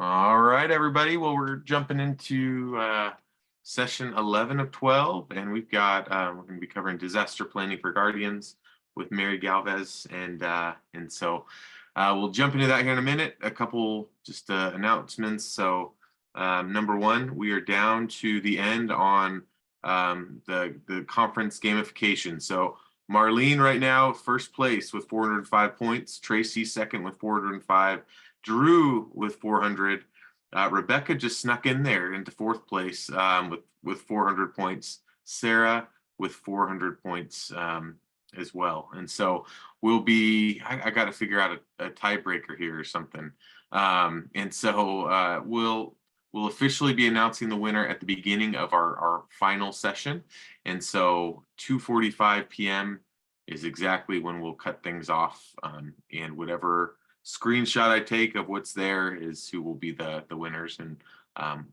All right, everybody. Well, we're jumping into session 11 of 12, and we've got we're going to be covering disaster planning for Guardians with Mary Galvez, and so we'll jump into that here in a minute. A couple just announcements. So number one, we are down to the end on the conference gamification. So Marlene right now first place with 405 points. Tracy second with 405. Drew with 400. Rebecca just snuck in there into fourth place with 400 points. Sarah with 400 points as well. And so we'll be, I got to figure out a tiebreaker here or something. And so we'll officially be announcing the winner at the beginning of our final session. And so 2:45 p.m. is exactly when we'll cut things off, and whatever screenshot I take of what's there is who will be the winners, and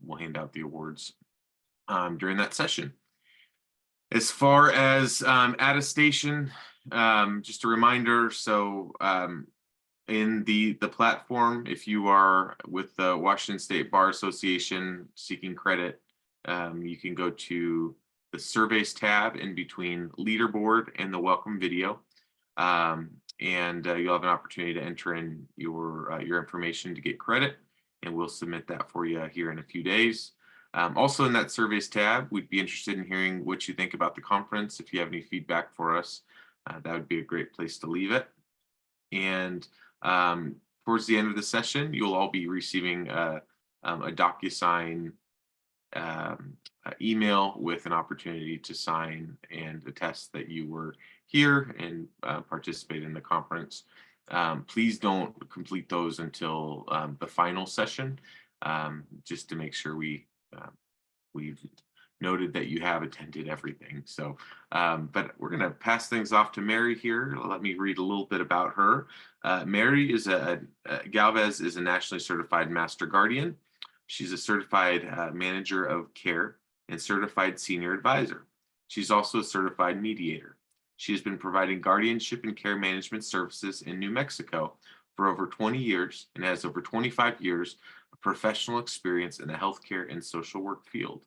we'll hand out the awards during that session. As far as attestation, just a reminder, so in the platform, if you are with the Washington State Bar Association seeking credit, you can go to the surveys tab in between leaderboard and the welcome video. And you'll have an opportunity to enter in your information to get credit, and we'll submit that for you here in a few days. Also in that surveys tab, we'd be interested in hearing what you think about the conference. If you have any feedback for us, that would be a great place to leave it. And towards the end of the session, you'll all be receiving a DocuSign email with an opportunity to sign and attest that you were here and participate in the conference. Please don't complete those until the final session, just to make sure we've noted that you have attended everything. So, but we're going to pass things off to Mary here. Let me read a little bit about her. Mary is Galvez is a nationally certified master guardian. She's a certified manager of care and certified senior advisor. She's also a certified mediator. She has been providing guardianship and care management services in New Mexico for over 20 years and has over 25 years of professional experience in the healthcare and social work field.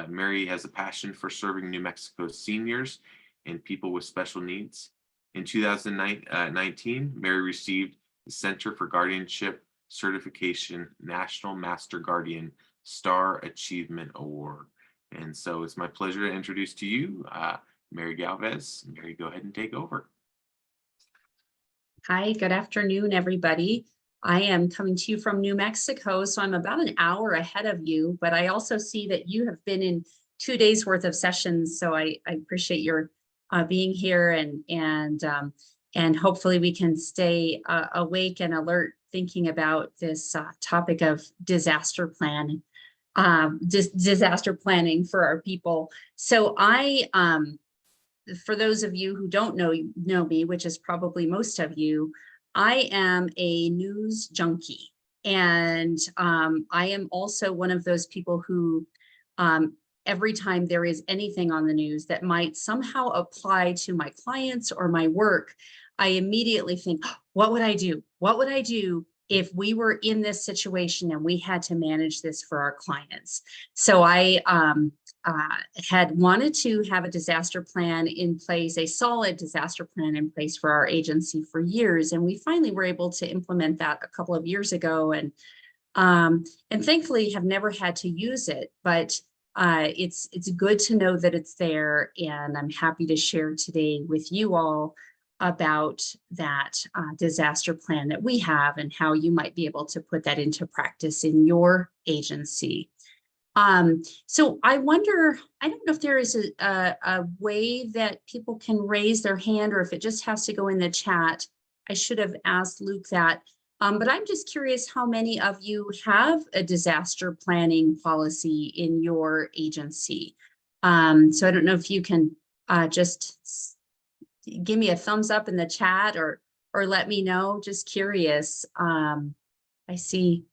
Mary has a passion for serving New Mexico's seniors and people with special needs. In 2019, Mary received the Center for Guardianship Certification National Master Guardian Star Achievement Award. And so it's my pleasure to introduce to you Mary Galvez. Mary, go ahead and take over. Hi, good afternoon, everybody. I am coming to you from New Mexico, so I'm about an hour ahead of you, but I also see that you have been in 2 days worth of sessions, so I appreciate your being here, and hopefully we can stay awake and alert thinking about this topic of disaster planning, disaster planning for our people. So for those of you who don't know me, which is probably most of you, I am a news junkie, and I am also one of those people who every time there is anything on the news that might somehow apply to my clients or my work, I immediately think, what would I do? What would I do if we were in this situation and we had to manage this for our clients? So I had wanted to have a disaster plan in place, a solid disaster plan in place for our agency for years. And we finally were able to implement that a couple of years ago, and thankfully have never had to use it, but it's good to know that it's there. And I'm happy to share today with you all about that disaster plan that we have and how you might be able to put that into practice in your agency. So I wonder, I don't know if there is a way that people can raise their hand, or if it just has to go in the chat. I should have asked Luke that, but I'm just curious how many of you have a disaster planning policy in your agency. So I don't know if you can just give me a thumbs up in the chat, or let me know. Just curious. I see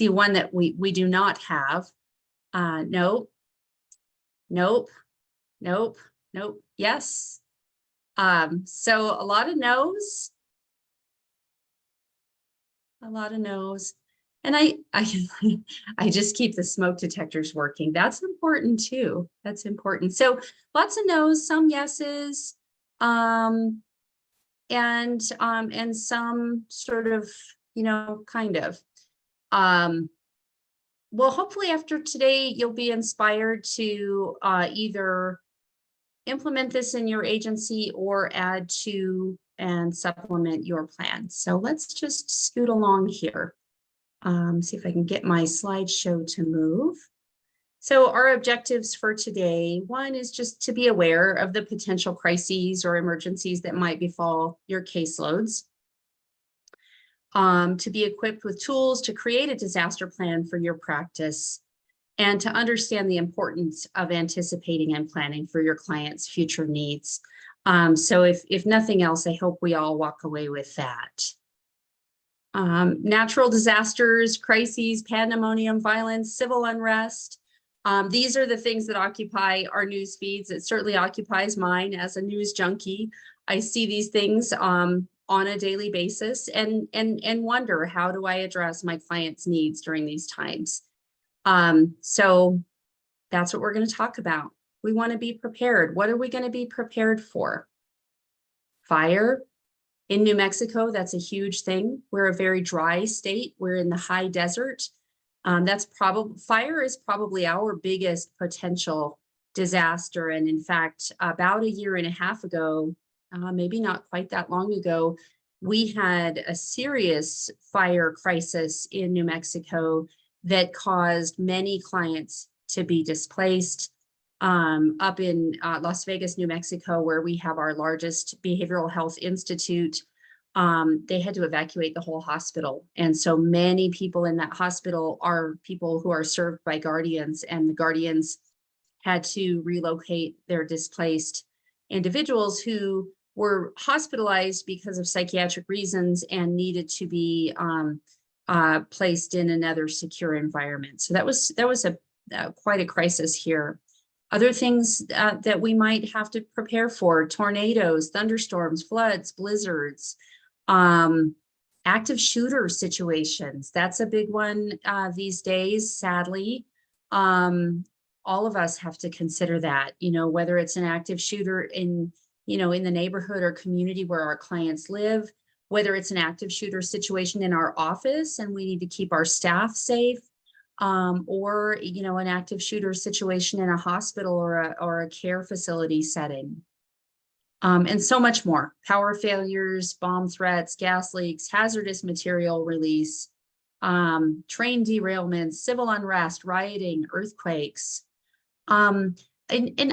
one that we do not have. Nope. Yes. So a lot of no's. And I just keep the smoke detectors working. That's important too. That's important. So lots of no's, some yeses, and some sort of, kind of. Well, hopefully after today, you'll be inspired to either implement this in your agency or add to and supplement your plan. So let's just scoot along here. See if I can get my slideshow to move. So our objectives for today, one is just to be aware of the potential crises or emergencies that might befall your caseloads. To be equipped with tools to create a disaster plan for your practice, and to understand the importance of anticipating and planning for your clients' future needs. So if nothing else, I hope we all walk away with that. Natural disasters, crises, pandemonium, violence, civil unrest. These are the things that occupy our news feeds. It certainly occupies mine as a news junkie. I see these things on a daily basis and wonder, how do I address my clients' needs during these times? So that's what we're going to talk about. We want to be prepared. What are we going to be prepared for? Fire in New Mexico, that's a huge thing. We're a very dry state. We're in the high desert. Fire is probably our biggest potential disaster. And in fact, about a year and a half ago, maybe not quite that long ago, we had a serious fire crisis in New Mexico that caused many clients to be displaced. Up in Las Vegas, New Mexico, where we have our largest behavioral health institute, they had to evacuate the whole hospital. And so many people in that hospital are people who are served by guardians, and the guardians had to relocate their displaced individuals who were hospitalized because of psychiatric reasons and needed to be placed in another secure environment. So that was quite a crisis here. Other things that we might have to prepare for: tornadoes, thunderstorms, floods, blizzards, active shooter situations. That's a big one these days, sadly. All of us have to consider that, whether it's an active shooter in the neighborhood or community where our clients live, whether it's an active shooter situation in our office and we need to keep our staff safe, or an active shooter situation in a hospital or a care facility setting, and so much more. Power failures, bomb threats, gas leaks, hazardous material release, train derailments, civil unrest, rioting, earthquakes. And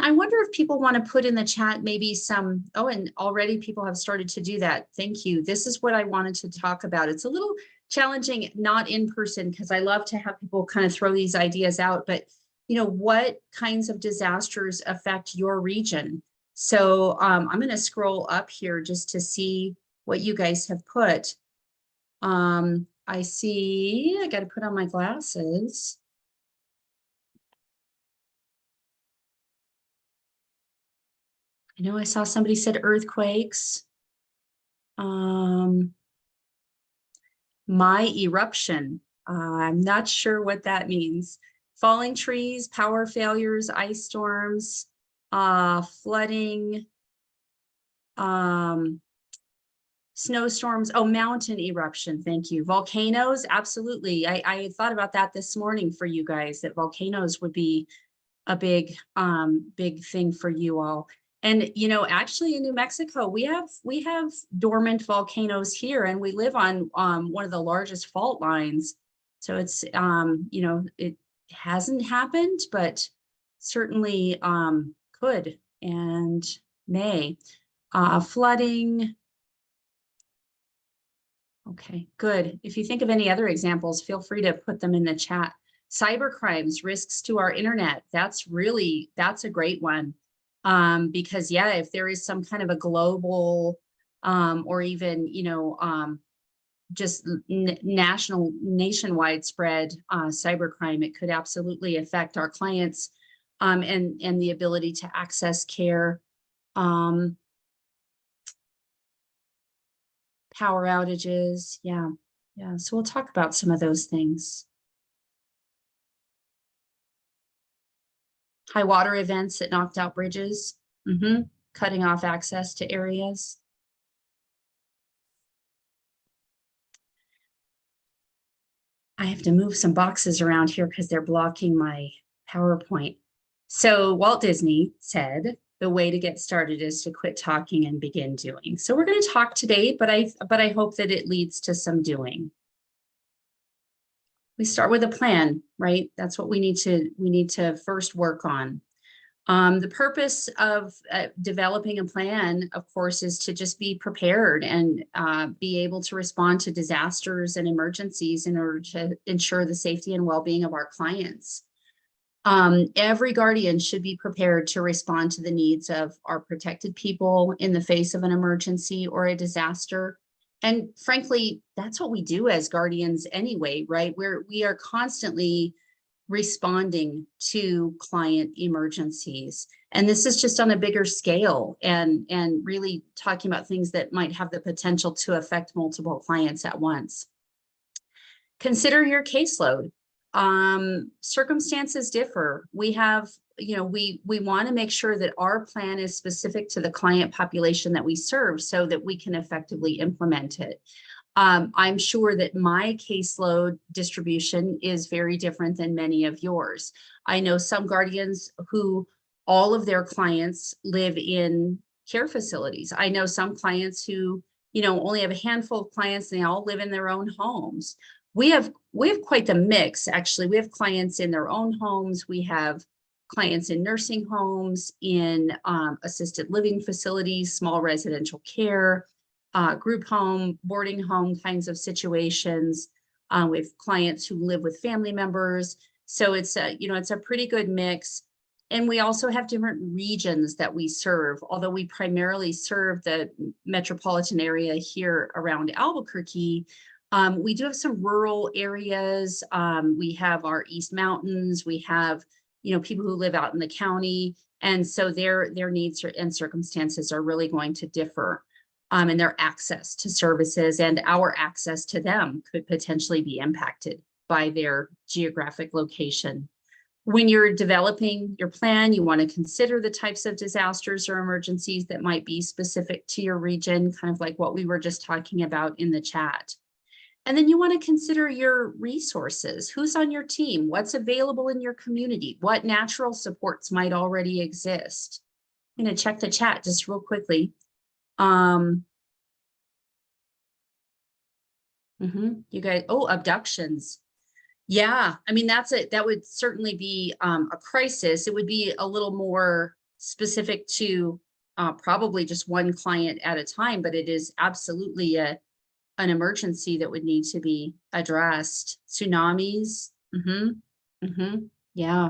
I wonder if people want to put in the chat maybe some, and already people have started to do that. Thank you. This is what I wanted to talk about. It's a little challenging, not in person, because I love to have people kind of throw these ideas out, but what kinds of disasters affect your region? So I'm going to scroll up here just to see what you guys have put. I see, I got to put on my glasses. I know I saw somebody said earthquakes. My eruption. I'm not sure what that means. Falling trees, power failures, ice storms, flooding, snowstorms. Oh, mountain eruption. Thank you. Volcanoes. Absolutely. I thought about that this morning for you guys, that volcanoes would be a big thing for you all. And actually in New Mexico, we have dormant volcanoes here, and we live on one of the largest fault lines. So it's it hasn't happened, but certainly could and may. Flooding. Okay, good. If you think of any other examples, feel free to put them in the chat. Cyber crimes, risks to our internet. That's a great one. Because if there is some kind of a global or even just nationwide spread cybercrime, it could absolutely affect our clients and the ability to access care. Power outages, Yeah, so we'll talk about some of those things. High water events that knocked out bridges, cutting off access to areas. I have to move some boxes around here because they're blocking my PowerPoint. So Walt Disney said, the way to get started is to quit talking and begin doing. So we're going to talk today, but I hope that it leads to some doing. We start with a plan, right? That's what we need to first work on. The purpose of developing a plan, of course, is to just be prepared and be able to respond to disasters and emergencies in order to ensure the safety and well-being of our clients. Every guardian should be prepared to respond to the needs of our protected people in the face of an emergency or a disaster. And frankly, that's what we do as guardians anyway, right? We are constantly responding to client emergencies. And this is just on a bigger scale and really talking about things that might have the potential to affect multiple clients at once. Consider your caseload. Circumstances differ. We have, we want to make sure that our plan is specific to the client population that we serve so that we can effectively implement it. I'm sure that my caseload distribution is very different than many of yours. I know some guardians who all of their clients live in care facilities. I know some clients who, only have a handful of clients and they all live in their own homes. We have quite the mix, actually. We have clients in their own homes. We have clients in nursing homes, in assisted living facilities, small residential care, group home, boarding home kinds of situations. We have clients who live with family members. So it's a pretty good mix. And we also have different regions that we serve, although we primarily serve the metropolitan area here around Albuquerque. We do have some rural areas. We have our East Mountains. We have, people who live out in the county. And so their needs and circumstances are really going to differ. And their access to services and our access to them could potentially be impacted by their geographic location. When you're developing your plan, you want to consider the types of disasters or emergencies that might be specific to your region, kind of like what we were just talking about in the chat. And then you want to consider your resources. Who's on your team? What's available in your community? What natural supports might already exist? I'm going to check the chat just real quickly. You guys, abductions. Yeah, I mean, that would certainly be a crisis. It would be a little more specific to probably just one client at a time, but it is absolutely an emergency that would need to be addressed. Tsunamis. Yeah.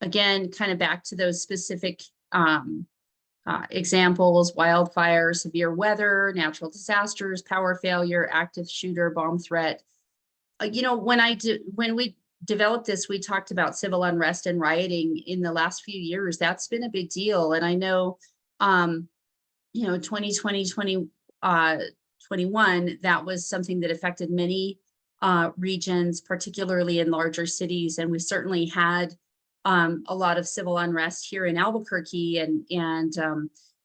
Again, kind of back to those specific examples: wildfire, severe weather, natural disasters, power failure, active shooter, bomb threat. When we developed this, we talked about civil unrest and rioting in the last few years. That's been a big deal. And I know, 2020, 2021, that was something that affected many regions, particularly in larger cities. And we certainly had a lot of civil unrest here in Albuquerque, and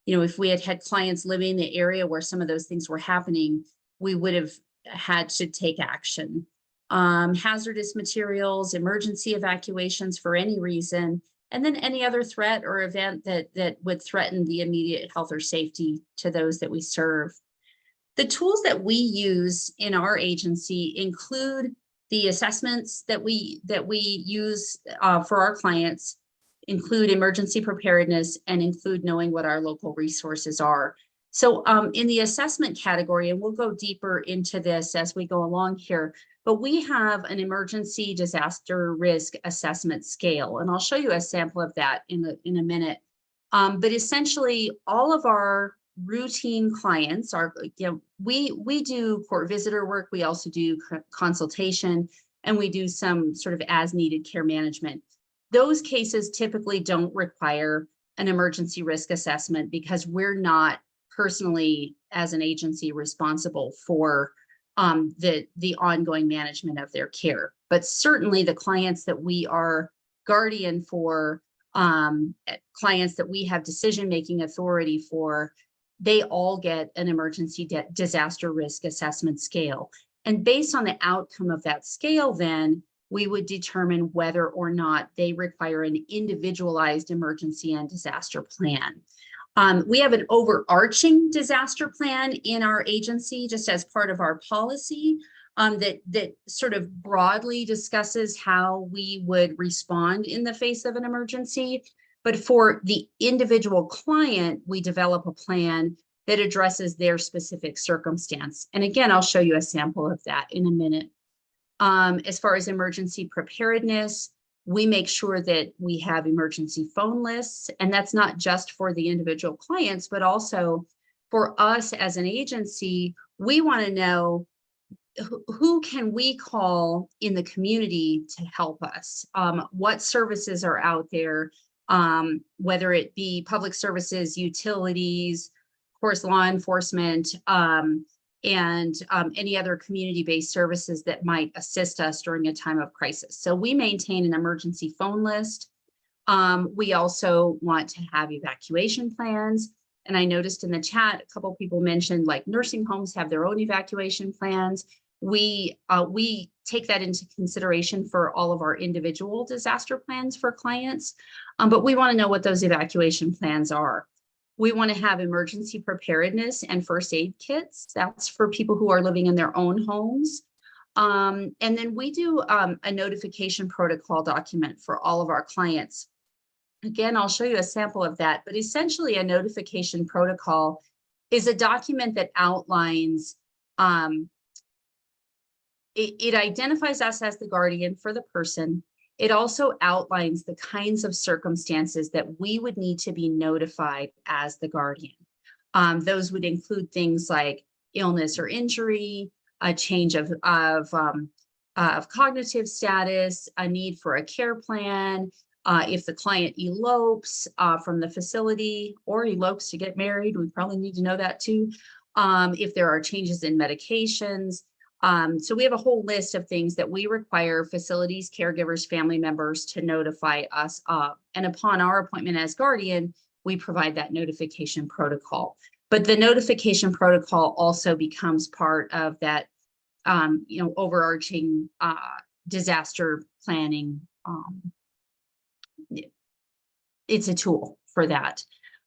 if we had clients living in the area where some of those things were happening, we would have had to take action. Hazardous materials, emergency evacuations for any reason, and then any other threat or event that would threaten the immediate health or safety to those that we serve. The tools that we use in our agency include the assessments that we use for our clients, include emergency preparedness, and include knowing what our local resources are. So in the assessment category, and we'll go deeper into this as we go along here, but we have an emergency disaster risk assessment scale, and I'll show you a sample of that in a minute. But essentially, all of our routine clients are, we do court visitor work. We also do consultation, and we do some sort of as needed care management. Those cases typically don't require an emergency risk assessment because we're not personally, as an agency, responsible for the ongoing management of their care. But certainly the clients that we are guardian for, clients that we have decision-making authority for, they all get an emergency disaster risk assessment scale. And based on the outcome of that scale, then we would determine whether or not they require an individualized emergency and disaster plan. We have an overarching disaster plan in our agency, just as part of our policy, that sort of broadly discusses how we would respond in the face of an emergency. But for the individual client, we develop a plan that addresses their specific circumstance. And again, I'll show you a sample of that in a minute. As far as emergency preparedness, we make sure that we have emergency phone lists, and that's not just for the individual clients, but also for us as an agency. We want to know who can we call in the community to help us, what services are out there, whether it be public services, utilities, of course, law enforcement, and any other community-based services that might assist us during a time of crisis. So we maintain an emergency phone list. We also want to have evacuation plans. And I noticed in the chat, a couple of people mentioned like nursing homes have their own evacuation plans. We take that into consideration for all of our individual disaster plans for clients, but we want to know what those evacuation plans are. We want to have emergency preparedness and first aid kits. That's for people who are living in their own homes. And then we do a notification protocol document for all of our clients. Again, I'll show you a sample of that, but essentially a notification protocol is a document that outlines, it identifies us as the guardian for the person. It also outlines the kinds of circumstances that we would need to be notified as the guardian. Those would include things like illness or injury, a change of cognitive status, a need for a care plan, if the client elopes from the facility or elopes to get married, we probably need to know that too. If there are changes in medications. So we have a whole list of things that we require facilities, caregivers, family members to notify us of. And upon our appointment as guardian, we provide that notification protocol. But the notification protocol also becomes part of that, overarching disaster planning. It's a tool for that.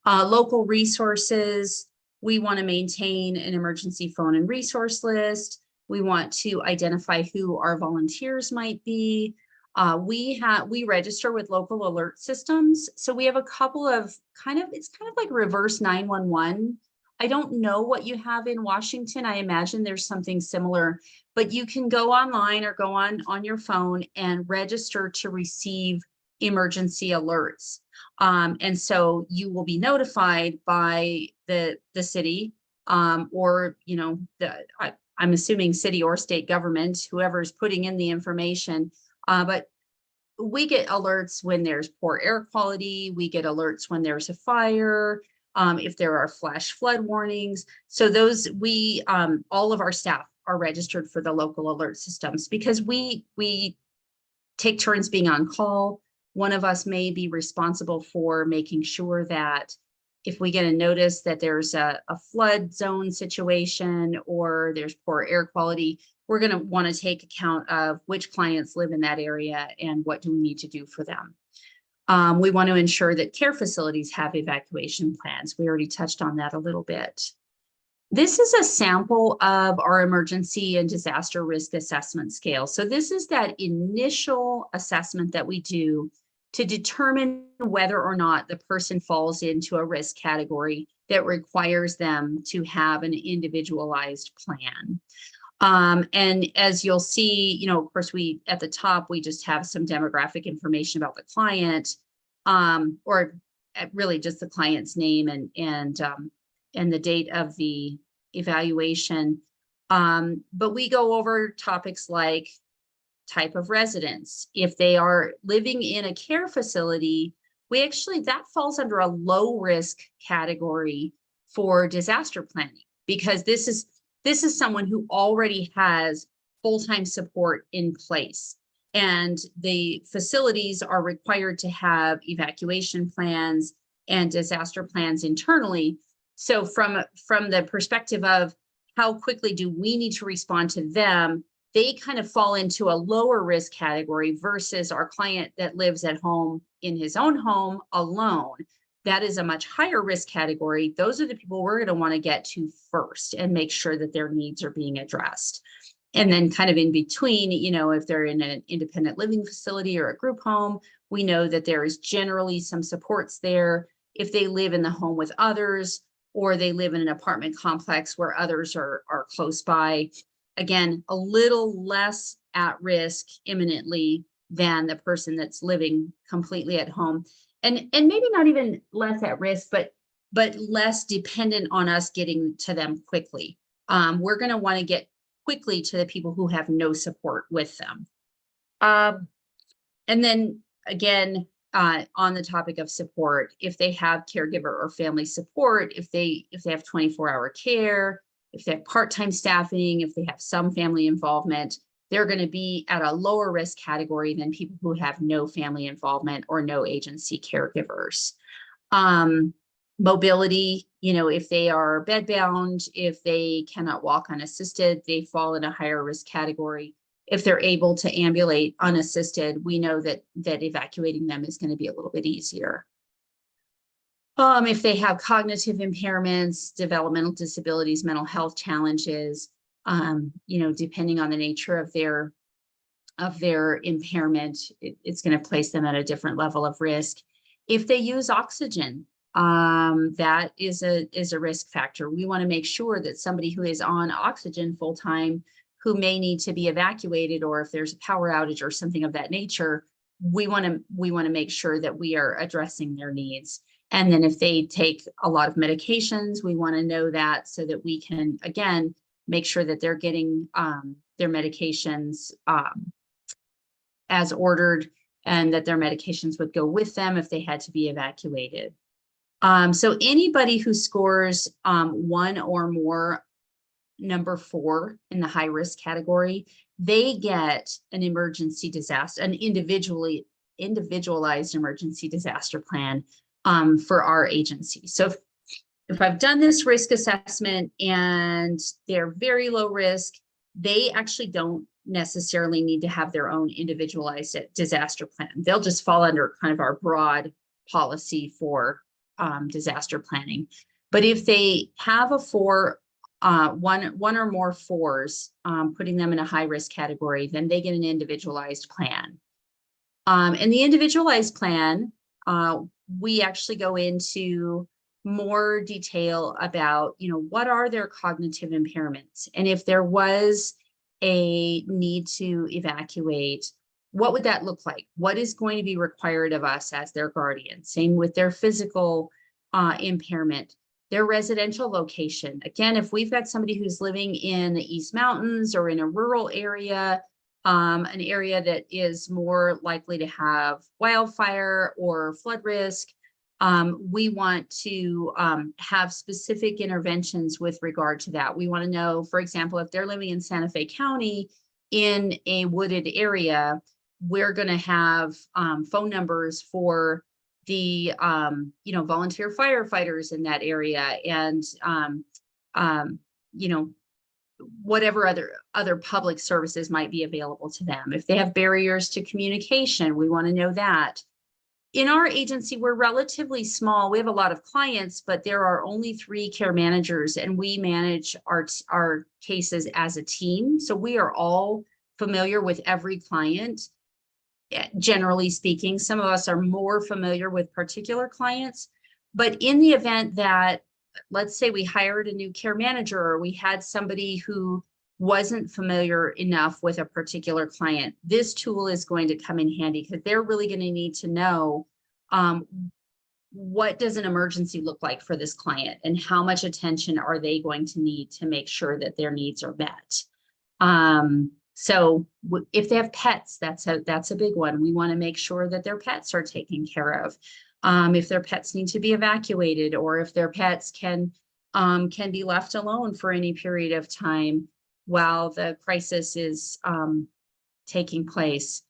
Local resources, we want to maintain an emergency phone and resource list. We want to identify who our volunteers might be. We register with local alert systems. So we have a couple of it's kind of like reverse 911. I don't know what you have in Washington. I imagine there's something similar, but you can go online or go on your phone and register to receive emergency alerts. And so you will be notified by the city or, I'm assuming city or state government, whoever's putting in the information. But we get alerts when there's poor air quality. We get alerts when there's a fire, if there are flash flood warnings. So those, all of our staff are registered for the local alert systems because we take turns being on call. One of us may be responsible for making sure that if we get a notice that there's a flood zone situation or there's poor air quality, we're going to want to take account of which clients live in that area and what do we need to do for them. We want to ensure that care facilities have evacuation plans. We already touched on that a little bit. This is a sample of our emergency and disaster risk assessment scale. So this is that initial assessment that we do to determine whether or not the person falls into a risk category that requires them to have an individualized plan. And as you'll see, of course, at the top, we just have some demographic information about the client, or really just the client's name and the date of the evaluation. But we go over topics like type of residence. If they are living in a care facility, that falls under a low risk category for disaster planning, because this is someone who already has full-time support in place. And the facilities are required to have evacuation plans and disaster plans internally. So from the perspective of how quickly do we need to respond to them, they kind of fall into a lower risk category versus our client that lives at home in his own home alone. That is a much higher risk category. Those are the people we're going to want to get to first and make sure that their needs are being addressed. And then kind of in between, you know, if they're in an independent living facility or a group home, we know that there is generally some supports there. If they live in the home with others, or they live in an apartment complex where others are close by, again, a little less at risk imminently than the person that's living completely at home. And maybe not even less at risk, but less dependent on us getting to them quickly. We're going to want to get quickly to the people who have no support with them. And then again, on the topic of support, if they have caregiver or family support, if they have 24-hour care, if they have part-time staffing, if they have some family involvement, they're going to be at a lower risk category than people who have no family involvement or no agency caregivers. Mobility, you know, if they are bedbound, if they cannot walk unassisted, they fall in a higher risk category. If they're able to ambulate unassisted, we know that evacuating them is going to be a little bit easier. If they have cognitive impairments, developmental disabilities, mental health challenges, you know, depending on the nature of their impairment, it's going to place them at a different level of risk. If they use oxygen, that is a risk factor. We want to make sure that somebody who is on oxygen full time, who may need to be evacuated, or if there's a power outage or something of that nature, we want to make sure that we are addressing their needs. And then if they take a lot of medications, we want to know that so that we can, again, make sure that they're getting their medications as ordered, and that their medications would go with them if they had to be evacuated. So anybody who scores 1 or more number 4 in the high risk category, they get an emergency disaster, an individualized emergency disaster plan for our agency. So if I've done this risk assessment and they're very low risk, they actually don't necessarily need to have their own individualized disaster plan. They'll just fall under kind of our broad policy for disaster planning. But if they have a 4, one or more 4s, putting them in a high risk category, then they get an individualized plan. And the individualized plan, we actually go into more detail about, you know, what are their cognitive impairments? And if there was a need to evacuate, what would that look like? What is going to be required of us as their guardian? Same with their physical impairment, their residential location. Again, if we've got somebody who's living in the East Mountains or in a rural area, an area that is more likely to have wildfire or flood risk, we want to have specific interventions with regard to that. We want to know, for example, if they're living in Santa Fe County in a wooded area, we're going to have phone numbers for the you know, volunteer firefighters in that area, and you know, whatever other public services might be available to them. If they have barriers to communication, we want to know that. In our agency, we're relatively small. We have a lot of clients, but there are only 3 care managers, and we manage our cases as a team. So we are all familiar with every client. Generally speaking, some of us are more familiar with particular clients, but in the event that, let's say we hired a new care manager, or we had somebody who wasn't familiar enough with a particular client, this tool is going to come in handy, because they're really going to need to know what does an emergency look like for this client, and how much attention are they going to need to make sure that their needs are met. So if they have pets, that's a big one. We want to make sure that their pets are taken care of. If their pets need to be evacuated, or if their pets can can be left alone for any period of time while the crisis is taking place.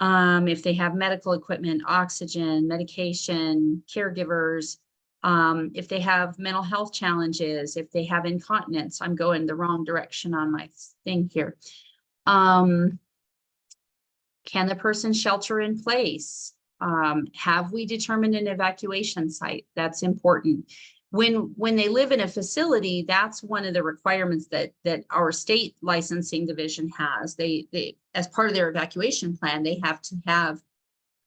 If they have medical equipment, oxygen, medication, caregivers, if they have mental health challenges, if they have incontinence, I'm going the wrong direction on my thing here. Can the person shelter in place? Have we determined an evacuation site? That's important. When they live in a facility, that's one of the requirements that our state licensing division has. They as part of their evacuation plan, they have to have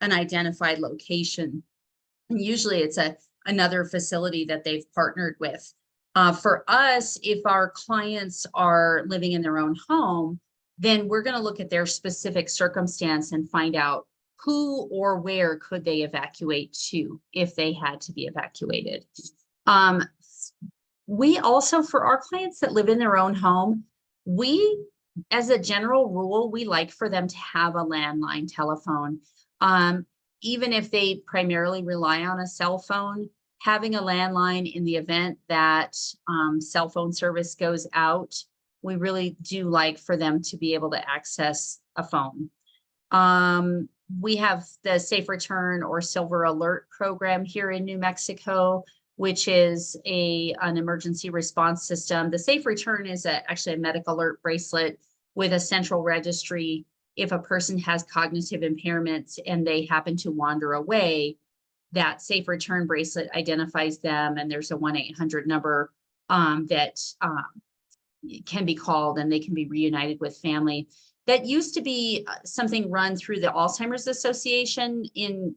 an identified location. And usually it's another facility that they've partnered with. For us, if our clients are living in their own home, then we're going to look at their specific circumstance and find out who or where could they evacuate to if they had to be evacuated. We also, for our clients that live in their own home, we, as a general rule, we like for them to have a landline telephone. Even if they primarily rely on a cell phone, having a landline in the event that cell phone service goes out, we really do like for them to be able to access a phone. We have the Safe Return or Silver Alert program here in New Mexico, which is an emergency response system. The Safe Return is actually a medical alert bracelet with a central registry. If a person has cognitive impairments and they happen to wander away, that Safe Return bracelet identifies them, and there's a 1-800 number that can be called, and they can be reunited with family. That used to be something run through the Alzheimer's Association in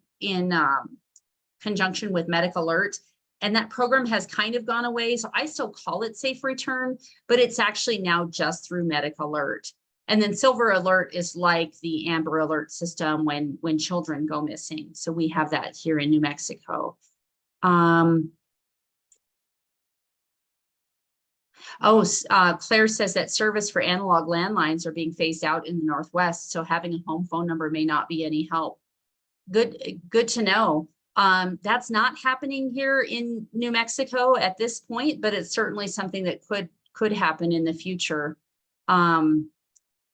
conjunction with Medical Alert. And that program has kind of gone away. So I still call it Safe Return, but it's actually now just through Medical Alert. And then Silver Alert is like the Amber Alert system when children go missing. So we have that here in New Mexico. Claire says that service for analog landlines are being phased out in the Northwest, so having a home phone number may not be any help. Good to know. That's not happening here in New Mexico at this point, but it's certainly something that could happen in the future. And,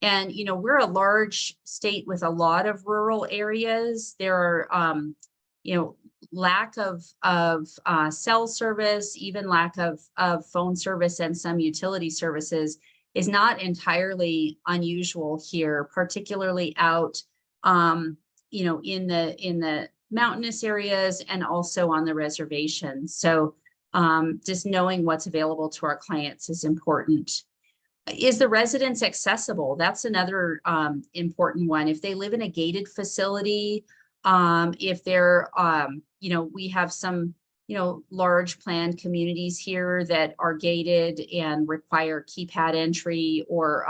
we're a large state with a lot of rural areas. There are, lack of cell service, even lack of phone service and some utility services is not entirely unusual here, particularly out, in the mountainous areas and also on the reservation. So just knowing what's available to our clients is important. Is the residence accessible? That's another important one. If they live in a gated facility, if they're, we have some, large planned communities here that are gated and require keypad entry or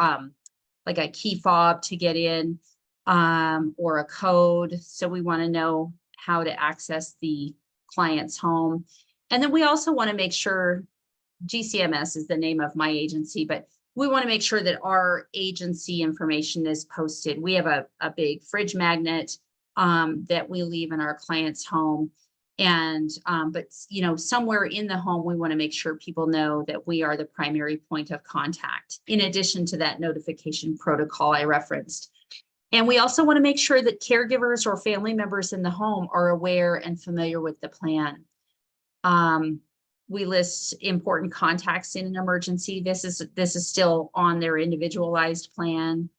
like a key fob to get in or a code. So we want to know how to access the client's home. And then we also want to make sure, GCMS is the name of my agency, but we want to make sure that our agency information is posted. We have a big fridge magnet that we leave in our client's home. And, but, somewhere in the home, we want to make sure people know that we are the primary point of contact, in addition to that notification protocol I referenced. And we also want to make sure that caregivers or family members in the home are aware and familiar with the plan. We list important contacts in an emergency. This is still on their individualized plan.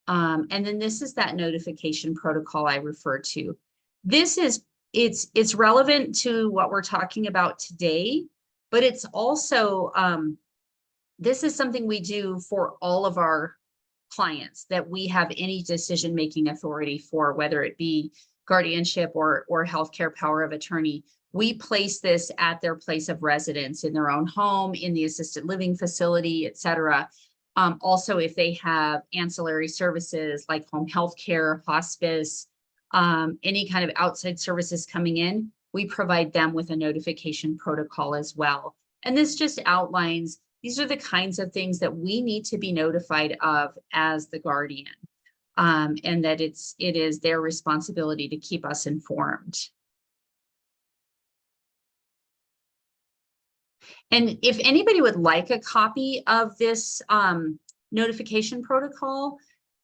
And then this is that notification protocol I referred to. It's relevant to what we're talking about today, but it's also, this is something we do for all of our clients that we have any decision-making authority for, whether it be guardianship or healthcare power of attorney. We place this at their place of residence, in their own home, in the assisted living facility, et cetera. Also, if they have ancillary services like home health care, hospice, any kind of outside services coming in, we provide them with a notification protocol as well. And this just outlines, these are the kinds of things that we need to be notified of as the guardian, and that it is their responsibility to keep us informed. And if anybody would like a copy of this notification protocol,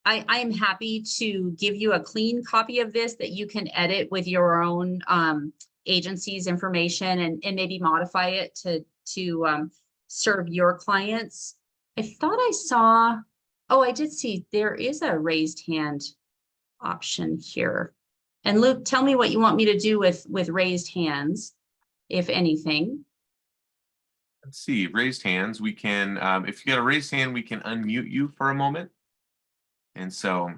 I am happy to give you a clean copy of this that you can edit with your own agency's information and maybe modify it to serve your clients. I thought I saw, oh, I did see there is a raised hand option here. And Luke, tell me what you want me to do with raised hands, if anything. Let's see, raised hands. We can, if you got a raised hand, we can unmute you for a moment. And so,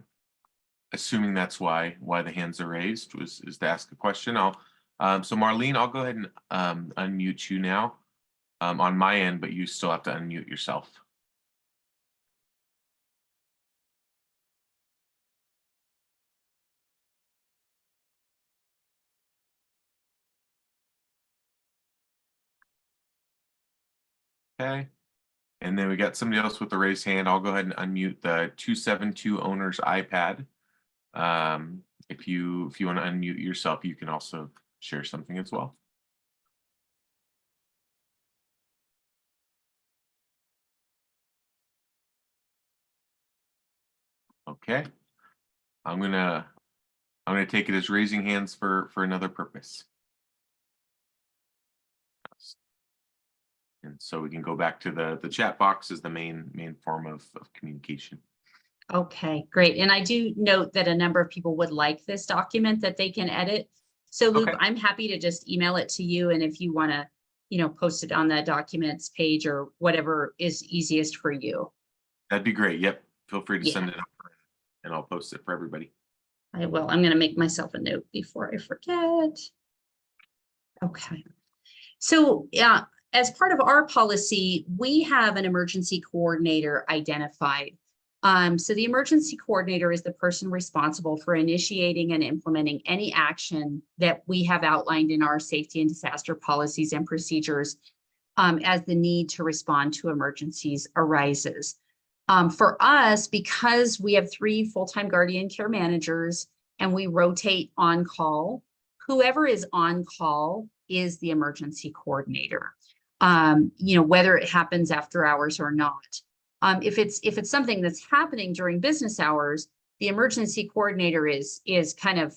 assuming that's why the hands are raised is to ask a question. So Marlene, I'll go ahead and unmute you now on my end, but you still have to unmute yourself. Okay. And then we got somebody else with the raised hand. I'll go ahead and unmute the 272 owner's iPad. If you want to unmute yourself, you can also share something as well. Okay. I'm gonna take it as raising hands for another purpose. And so we can go back to the chat box as the main form of communication. Okay, great. And I do note that a number of people would like this document that they can edit. So Luke, Okay. I'm happy to just email it to you. And if you want to, post it on the documents page or whatever is easiest for you. That'd be great. Yep. Feel free to Yeah. send it up and I'll post it for everybody. I will. I'm going to make myself a note before I forget. Okay. So yeah, as part of our policy, we have an emergency coordinator identified. So the emergency coordinator is the person responsible for initiating and implementing any action that we have outlined in our safety and disaster policies and procedures as the need to respond to emergencies arises. For us, because we have 3 full-time guardian care managers and we rotate on call, whoever is on call is the emergency coordinator, whether it happens after hours or not. If it's something that's happening during business hours, the emergency coordinator is kind of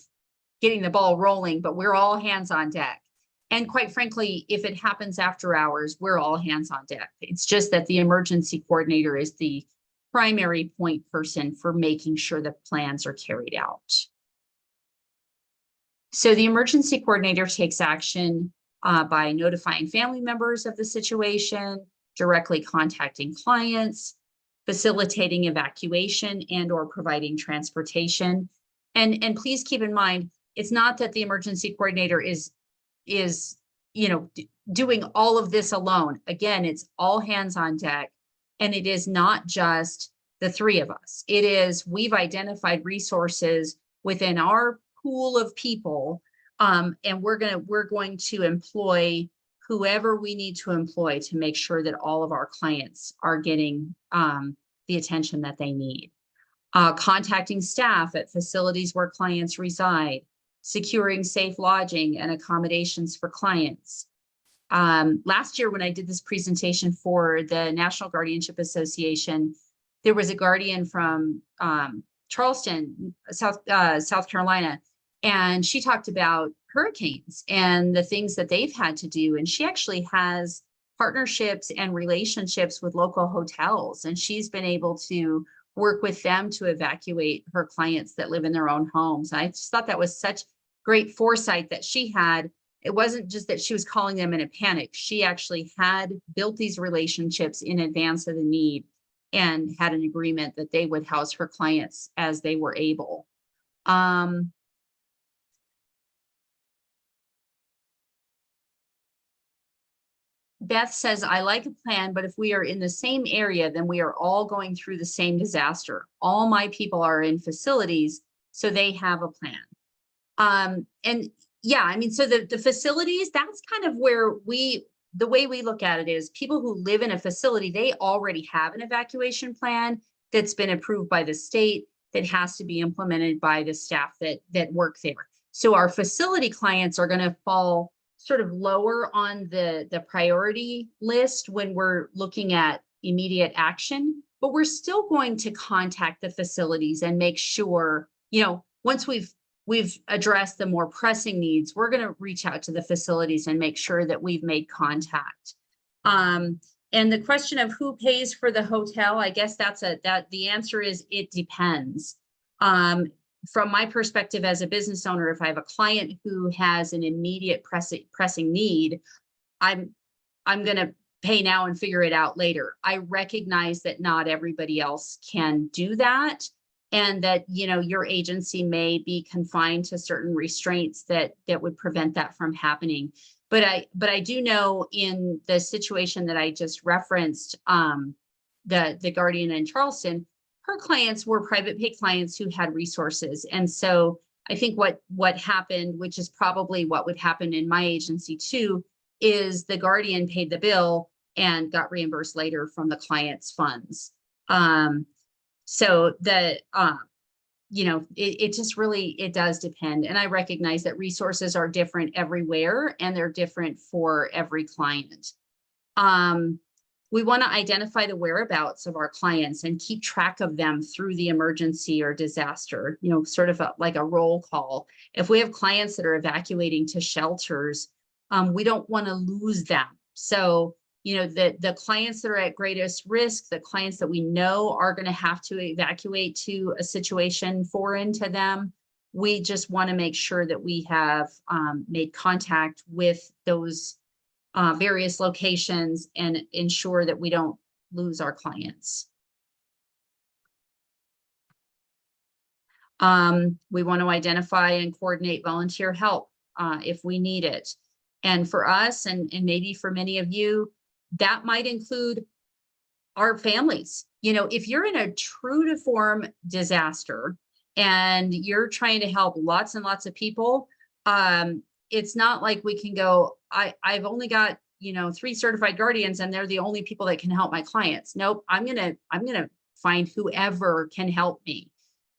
getting the ball rolling, but we're all hands on deck. And quite frankly, if it happens after hours, we're all hands on deck. It's just that the emergency coordinator is the primary point person for making sure the plans are carried out. So the emergency coordinator takes action by notifying family members of the situation, directly contacting clients, facilitating evacuation and or providing transportation. And please keep in mind, it's not that the emergency coordinator is doing all of this alone. Again, it's all hands on deck. And it is not just the 3 of us. It is, we've identified resources within our pool of people, and we're going to employ whoever we need to employ to make sure that all of our clients are getting the attention that they need. Contacting staff at facilities where clients reside, securing safe lodging and accommodations for clients. Last year, when I did this presentation for the National Guardianship Association, there was a guardian from Charleston, South Carolina, and she talked about hurricanes and the things that they've had to do. And she actually has partnerships and relationships with local hotels, and she's been able to work with them to evacuate her clients that live in their own homes. I just thought that was such great foresight that she had. It wasn't just that she was calling them in a panic. She actually had built these relationships in advance of the need and had an agreement that they would house her clients as they were able. Beth says, I like a plan, but if we are in the same area, then we are all going through the same disaster. All my people are in facilities, so they have a plan. And yeah, I mean, so the facilities, that's kind of where the way we look at it is people who live in a facility, they already have an evacuation plan that's been approved by the state that has to be implemented by the staff that work there. So our facility clients are going to fall sort of lower on the priority list when we're looking at immediate action, but we're still going to contact the facilities and make sure, once we've addressed the more pressing needs, we're going to reach out to the facilities and make sure that we've made contact. And the question of who pays for the hotel, I guess the answer is it depends. From my perspective as a business owner, if I have a client who has an immediate pressing need, I'm going to pay now and figure it out later. I recognize that not everybody else can do that, and that, your agency may be confined to certain restraints that would prevent that from happening. But I do know in the situation that I just referenced, the Guardian in Charleston, her clients were private pay clients who had resources. And so I think what happened, which is probably what would happen in my agency too, is the Guardian paid the bill and got reimbursed later from the client's funds. So it just really, it does depend. And I recognize that resources are different everywhere and they're different for every client. We want to identify the whereabouts of our clients and keep track of them through the emergency or disaster, sort of like a roll call. If we have clients that are evacuating to shelters, we don't want to lose them. So, the clients that are at greatest risk, the clients that we know are going to have to evacuate to a situation foreign to them, we just want to make sure that we have made contact with those various locations and ensure that we don't lose our clients. We want to identify and coordinate volunteer help if we need it. And for us, and maybe for many of you, that might include our families. If you're in a true to form disaster and you're trying to help lots and lots of people, it's not like we can go, I've only got, 3 certified guardians and they're the only people that can help my clients. Nope. I'm going to find whoever can help me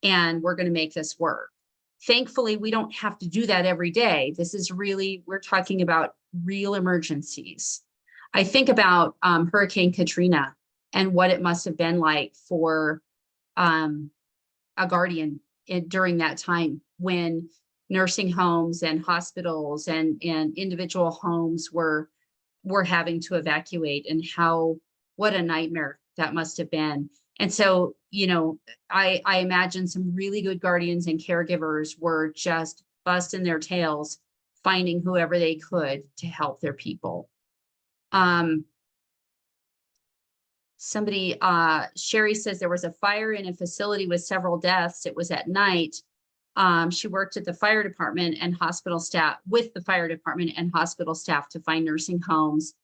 and we're going to make this work. Thankfully, we don't have to do that every day. This is really, we're talking about real emergencies. I think about Hurricane Katrina and what it must have been like for a guardian during that time when nursing homes and hospitals and individual homes were having to evacuate, and what a nightmare that must have been. And so, I imagine some really good guardians and caregivers were just busting their tails, finding whoever they could to help their people. Sherry says there was a fire in a facility with several deaths. It was at night. She worked at the fire department and hospital staff with the fire department and hospital staff to find nursing homes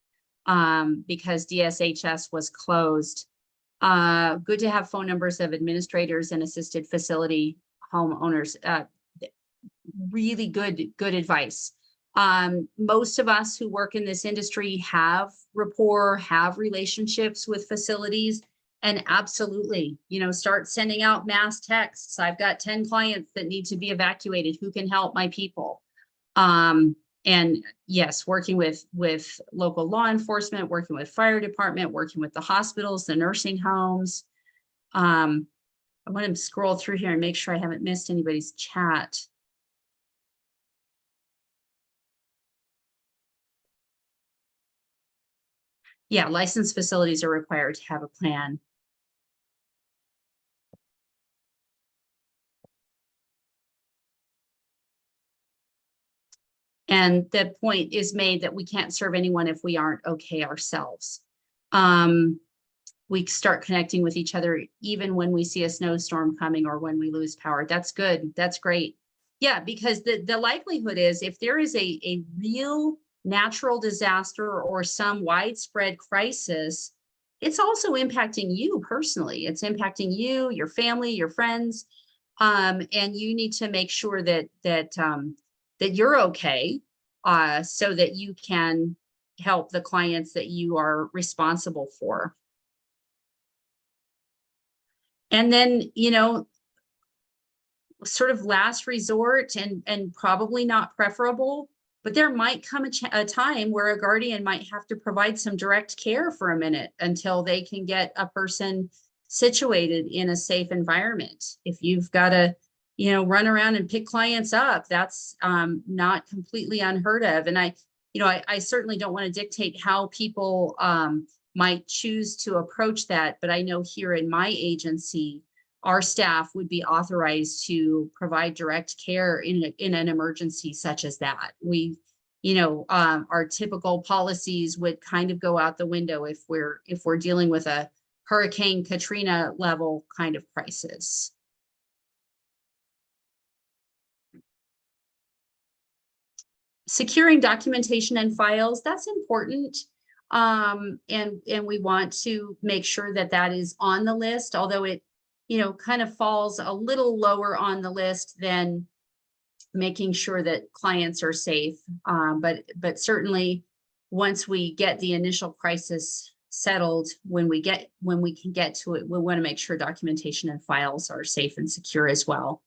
because DSHS was closed. Good to have phone numbers of administrators and assisted facility homeowners. Really good advice. Most of us who work in this industry have rapport, have relationships with facilities, and absolutely, start sending out mass texts. I've got 10 clients that need to be evacuated. Who can help my people? And yes, working with local law enforcement, working with fire department, working with the hospitals, the nursing homes. I want to scroll through here and make sure I haven't missed anybody's chat. Yeah, licensed facilities are required to have a plan. And the point is made that we can't serve anyone if we aren't okay ourselves. We start connecting with each other even when we see a snowstorm coming or when we lose power. That's good. That's great. Yeah, because the likelihood is if there is a real natural disaster or some widespread crisis, it's also impacting you personally. It's impacting you, your family, your friends, and you need to make sure that you're okay, so that you can help the clients that you are responsible for. And then, sort of last resort and probably not preferable, But there might come a time where a guardian might have to provide some direct care for a minute until they can get a person situated in a safe environment. If you've got to, run around and pick clients up, that's not completely unheard of. And I certainly don't want to dictate how people might choose to approach that. But I know here in my agency, our staff would be authorized to provide direct care in an emergency such as that. Our typical policies would kind of go out the window if we're dealing with a Hurricane Katrina level kind of crisis. Securing documentation and files, that's important. And we want to make sure that that is on the list, although it, kind of falls a little lower on the list than making sure that clients are safe. But certainly once we get the initial crisis settled, when we can get to it, we want to make sure documentation and files are safe and secure as well.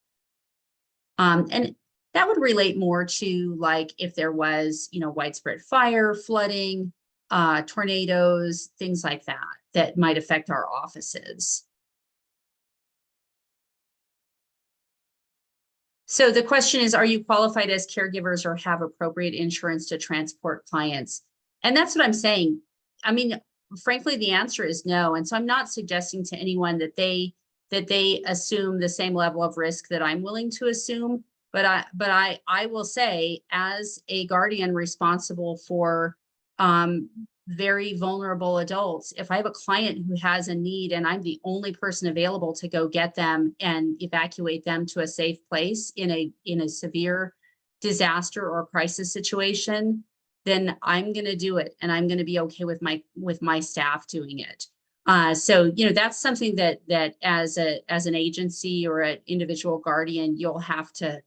And that would relate more to like if there was, widespread fire, flooding, tornadoes, things like that might affect our offices. So the question is, are you qualified as caregivers or have appropriate insurance to transport clients? And that's what I'm saying. I mean, frankly, the answer is no. And so I'm not suggesting to anyone that they assume the same level of risk that I'm willing to assume. But I will say, as a guardian responsible for very vulnerable adults, if I have a client who has a need and I'm the only person available to go get them and evacuate them to a safe place in a severe disaster or crisis situation, then I'm going to do it, and I'm going to be okay with my staff doing it. So that's something that as an agency or an individual guardian, you'll have to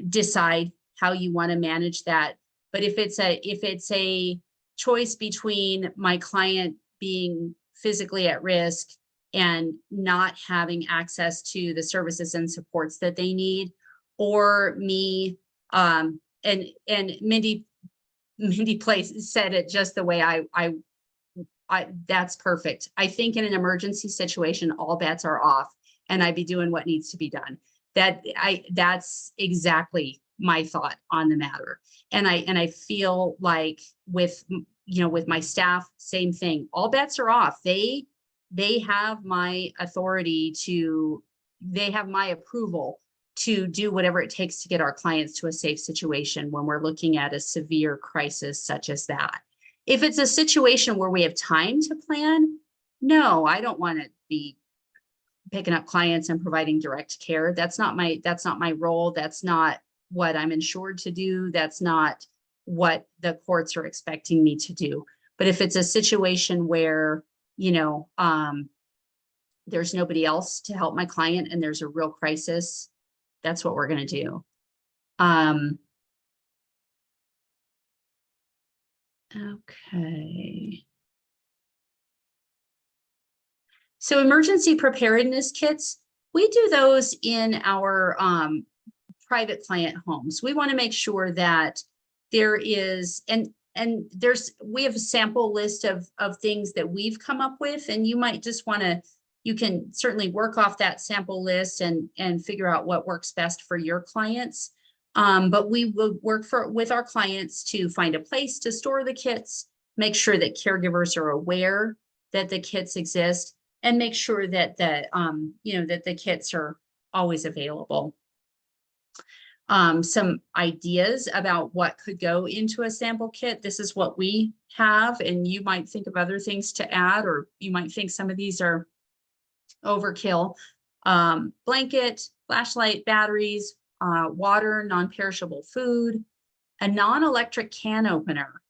decide how you want to manage that. But if it's a choice between my client being physically at risk and not having access to the services and supports that they need, or me, and Mindy said it just the way I that's perfect. I think in an emergency situation, all bets are off, and I'd be doing what needs to be done. That's exactly my thought on the matter. And I feel like with my staff, same thing. All bets are off. They have my authority they have my approval to do whatever it takes to get our clients to a safe situation when we're looking at a severe crisis such as that. If it's a situation where we have time to plan, no, I don't want to be picking up clients and providing direct care. That's not my role. That's not what I'm insured to do. That's not what the courts are expecting me to do. But if it's a situation where, there's nobody else to help my client and there's a real crisis, that's what we're going to do. Okay. So emergency preparedness kits, we do those in our private client homes. We want to make sure that there is, we have a sample list of things that we've come up with, and you might just want to, you can certainly work off that sample list and figure out what works best for your clients. But we will work with our clients to find a place to store the kits, make sure that caregivers are aware that the kits exist, and make sure that that the kits are always available. Some ideas about what could go into a sample kit. This is what we have, and you might think of other things to add, or you might think some of these are overkill. Blanket, flashlight, batteries, water, non-perishable food, a non-electric can opener,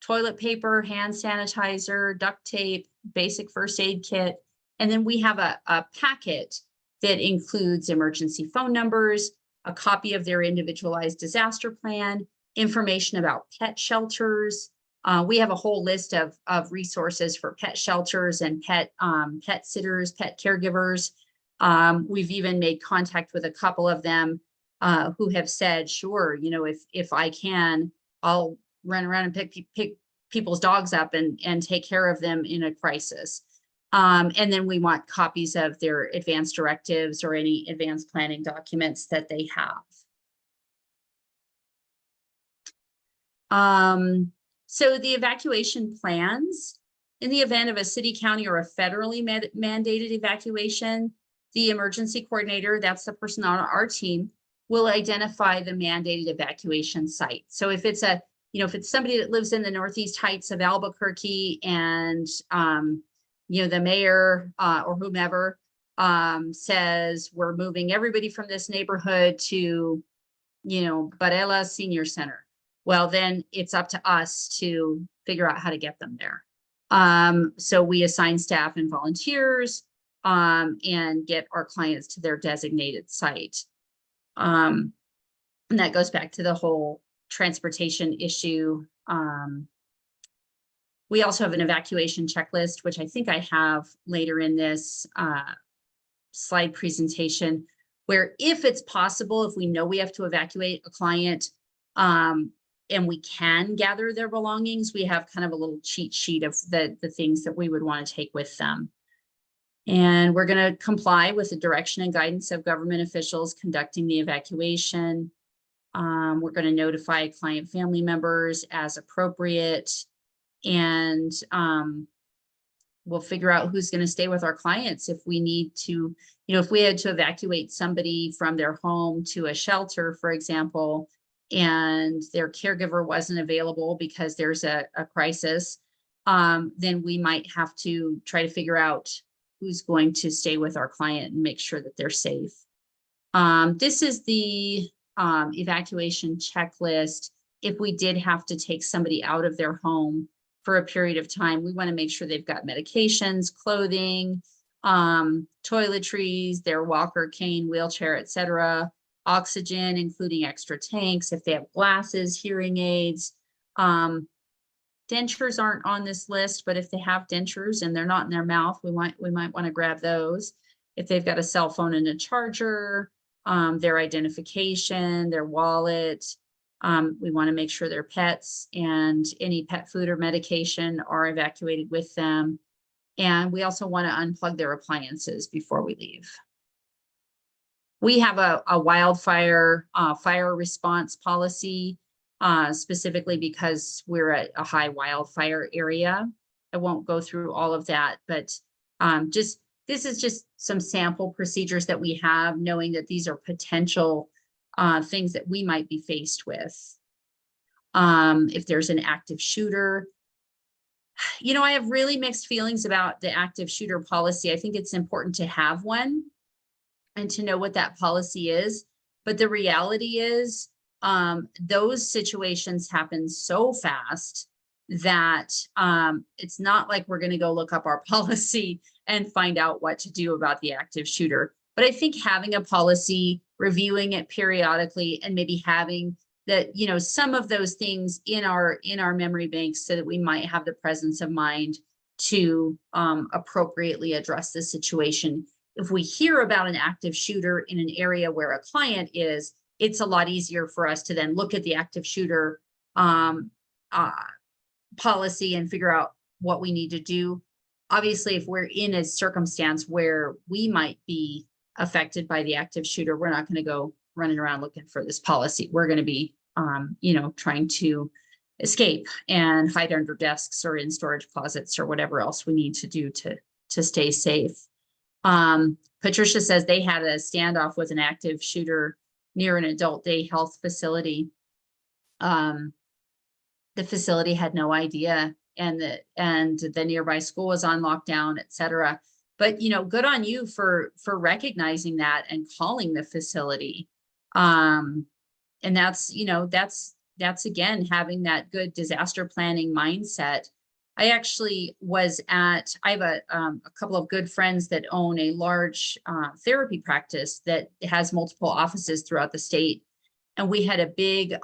toilet paper, hand sanitizer, duct tape, basic first aid kit. And then we have a packet that includes emergency phone numbers, a copy of their individualized disaster plan, information about pet shelters. We have a whole list of resources for pet shelters and pet sitters, pet caregivers. We've even made contact with a couple of them who have said, sure, if I can, I'll run around and pick people's dogs up and take care of them in a crisis. And then we want copies of their advanced directives or any advanced planning documents that they have. So the evacuation plans, in the event of a city, county, or a federally mandated evacuation, the emergency coordinator, that's the person on our team, will identify the mandated evacuation site. So if it's if it's somebody that lives in the Northeast Heights of Albuquerque and, the mayor or whomever says we're moving everybody from this neighborhood to, Barela Senior Center. Well, then it's up to us to figure out how to get them there. So we assign staff and volunteers and get our clients to their designated site. And that goes back to the whole transportation issue. We also have an evacuation checklist, which I think I have later in this slide presentation, where if it's possible, if we know we have to evacuate a client, and we can gather their belongings, we have kind of a little cheat sheet of the things that we would want to take with them. And we're going to comply with the direction and guidance of government officials conducting the evacuation. We're going to notify client family members as appropriate. And we'll figure out who's going to stay with our clients if we need to, if we had to evacuate somebody from their home to a shelter, for example, and their caregiver wasn't available because there's a crisis, then we might have to try to figure out who's going to stay with our client and make sure that they're safe. This is the evacuation checklist. If we did have to take somebody out of their home for a period of time, we want to make sure they've got medications, clothing, toiletries, their walker, cane, wheelchair, etc., oxygen, including extra tanks, if they have glasses, hearing aids. Dentures aren't on this list, but if they have dentures and they're not in their mouth, we might want to grab those. If they've got a cell phone and a charger, their identification, their wallet, we want to make sure their pets and any pet food or medication are evacuated with them. And we also want to unplug their appliances before we leave. We have a wildfire fire response policy, specifically because we're at a high wildfire area. I won't go through all of that, but this is just some sample procedures that we have, knowing that these are potential things that we might be faced with. If there's an active shooter, I have really mixed feelings about the active shooter policy. I think it's important to have one and to know what that policy is. But the reality is those situations happen so fast that it's not like we're going to go look up our policy and find out what to do about the active shooter. But I think having a policy, reviewing it periodically, and maybe having that, some of those things in our memory banks so that we might have the presence of mind to appropriately address the situation. If we hear about an active shooter in an area where a client is, it's a lot easier for us to then look at the active shooter policy and figure out what we need to do. Obviously, if we're in a circumstance where we might be affected by the active shooter, we're not going to go running around looking for this policy. We're going to be, trying to escape and hide under desks or in storage closets or whatever else we need to do to stay safe. Patricia says they had a standoff with an active shooter near an adult day health facility. The facility had no idea, and the nearby school was on lockdown, etc. But good on you for recognizing that and calling the facility. And that's again having that good disaster planning mindset. I actually I have a couple of good friends that own a large therapy practice that has multiple offices throughout the state. And we had a big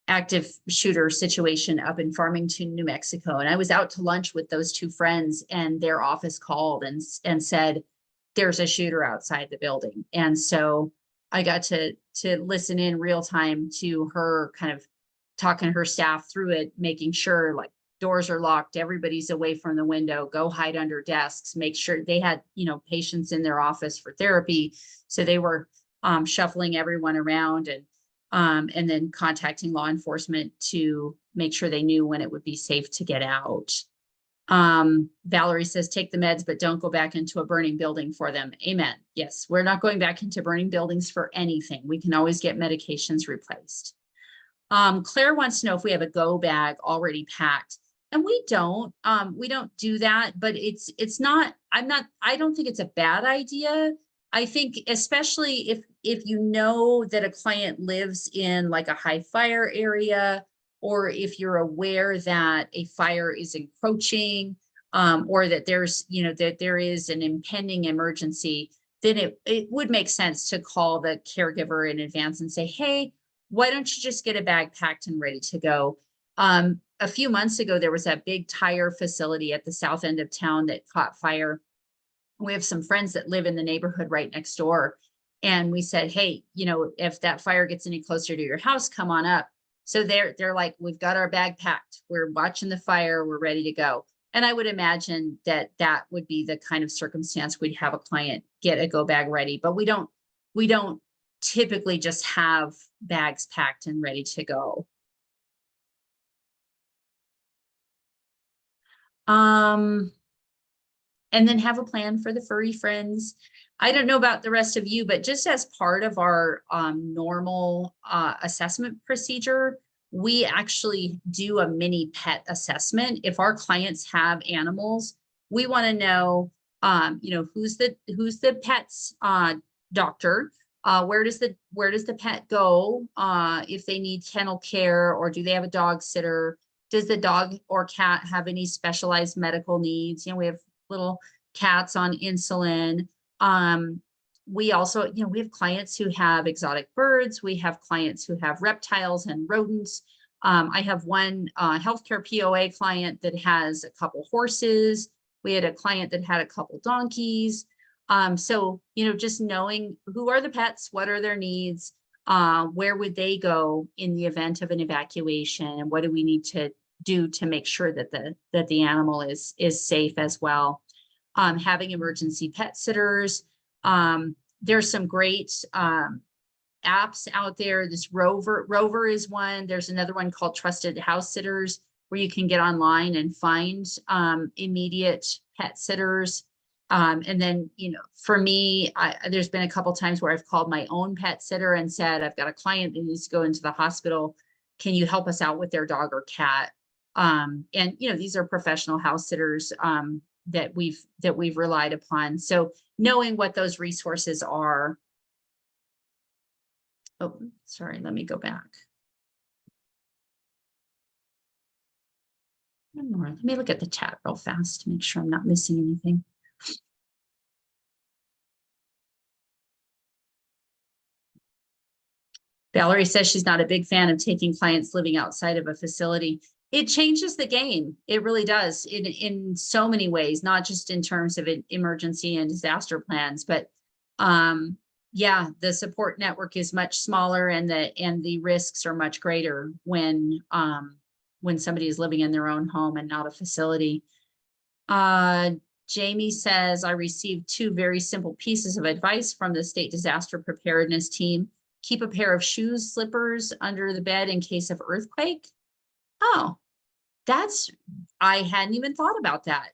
active shooter situation up in Farmington, New Mexico. And I was out to lunch with those two friends, and their office called and said, there's a shooter outside the building. And so I got to listen in real time to her kind of talking her staff through it, making sure like doors are locked, everybody's away from the window, go hide under desks, make sure they had, patients in their office for therapy. So they were shuffling everyone around and then contacting law enforcement to make sure they knew when it would be safe to get out. Valerie says, take the meds, but don't go back into a burning building for them. Amen. Yes, we're not going back into burning buildings for anything. We can always get medications replaced. Claire wants to know if we have a go bag already packed. And we don't do that, but it's not, I don't think it's a bad idea. I think especially if you know that a client lives in like a high fire area, or if you're aware that a fire is encroaching, or that there's, that there is an impending emergency, then it would make sense to call the caregiver in advance and say, hey, why don't you just get a bag packed and ready to go? A few months ago, there was a big tire facility at the south end of town that caught fire. We have some friends that live in the neighborhood right next door. And we said, hey, if that fire gets any closer to your house, come on up. So they're like, we've got our bag packed. We're watching the fire. We're ready to go. And I would imagine that would be the kind of circumstance we'd have a client get a go bag ready, but we don't typically just have bags packed and ready to go. And then have a plan for the furry friends. I don't know about the rest of you, but just as part of our normal assessment procedure, we actually do a mini pet assessment. If our clients have animals, we want to know, who's the pet's doctor. Where does the pet go if they need kennel care, or do they have a dog sitter? Does the dog or cat have any specialized medical needs? We have little cats on insulin. We also, we have clients who have exotic birds. We have clients who have reptiles and rodents. I have one healthcare POA client that has a couple horses. We had a client that had a couple donkeys. So, just knowing who are the pets, what are their needs, where would they go in the event of an evacuation, and what do we need to do to make sure that the animal is safe as well. Having emergency pet sitters. There's some great apps out there. This Rover is one. There's another one called Trusted House Sitters, where you can get online and find immediate pet sitters. And then, for me, there's been a couple times where I've called my own pet sitter and said, I've got a client that needs to go into the hospital. Can you help us out with their dog or cat? And, these are professional house sitters that we've relied upon. So knowing what those resources are. Oh, sorry, let me go back. One more. Let me look at the chat real fast to make sure I'm not missing anything. Valerie says she's not a big fan of taking clients living outside of a facility. It changes the game. It really does in so many ways, not just in terms of emergency and disaster plans, but yeah, the support network is much smaller, and the risks are much greater when somebody is living in their own home and not a facility. Jamie says, I received 2 very simple pieces of advice from the state disaster preparedness team. Keep a pair of shoes, slippers under the bed in case of earthquake. Oh, I hadn't even thought about that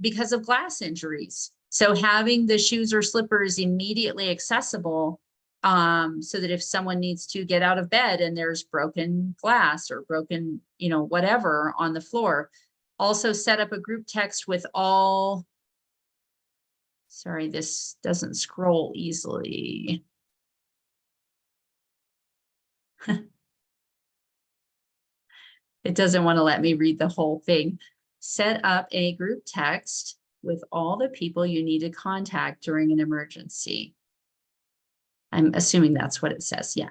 because of glass injuries. So having the shoes or slippers immediately accessible so that if someone needs to get out of bed and there's broken glass or broken, whatever on the floor. Also set up a group text with all, sorry, this doesn't scroll easily. It doesn't want to let me read the whole thing. Set up a group text with all the people you need to contact during an emergency. I'm assuming that's what it says. Yeah.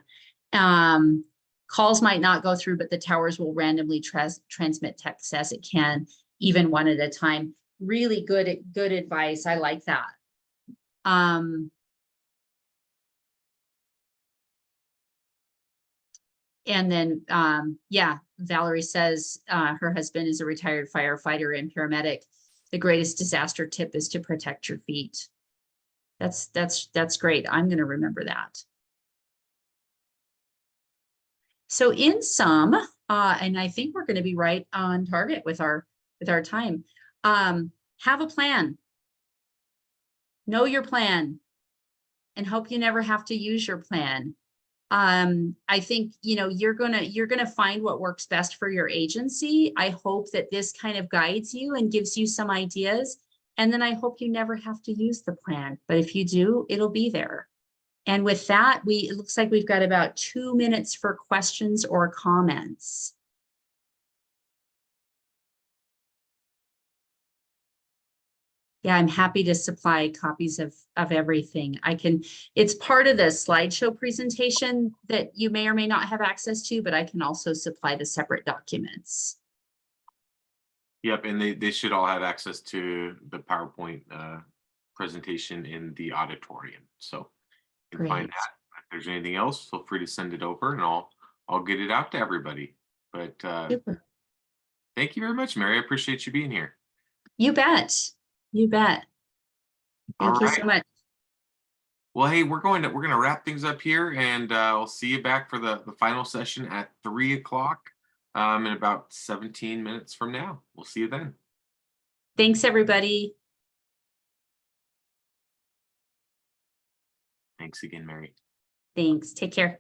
Calls might not go through, but the towers will randomly transmit text as it can, even one at a time. Really good advice. I like that. And then, yeah, Valerie says her husband is a retired firefighter and paramedic. The greatest disaster tip is to protect your feet. That's great. I'm going to remember that. So in sum, and I think we're going to be right on target with our time. Have a plan. Know your plan, and hope you never have to use your plan. I think, you know, you're gonna find what works best for your agency. I hope that this kind of guides you and gives you some ideas. And then I hope you never have to use the plan. But if you do, it'll be there. And with that, it looks like we've got about 2 minutes for questions or comments. Yeah, I'm happy to supply copies of everything. It's part of the slideshow presentation that you may or may not have access to, but I can also supply the separate documents. Yep, and they should all have access to the PowerPoint presentation in the auditorium. So you can find Great. that. If there's anything else, feel free to send it over and I'll get it out to everybody. But Super. thank you very much, Mary. I appreciate you being here. You bet. You bet. Thank you so much. Well, hey, we're gonna wrap things up here, and I'll see you back for the final session at 3 o'clock in about 17 minutes from now. We'll see you then. Thanks, everybody. Thanks again, Mary. Thanks. Take care.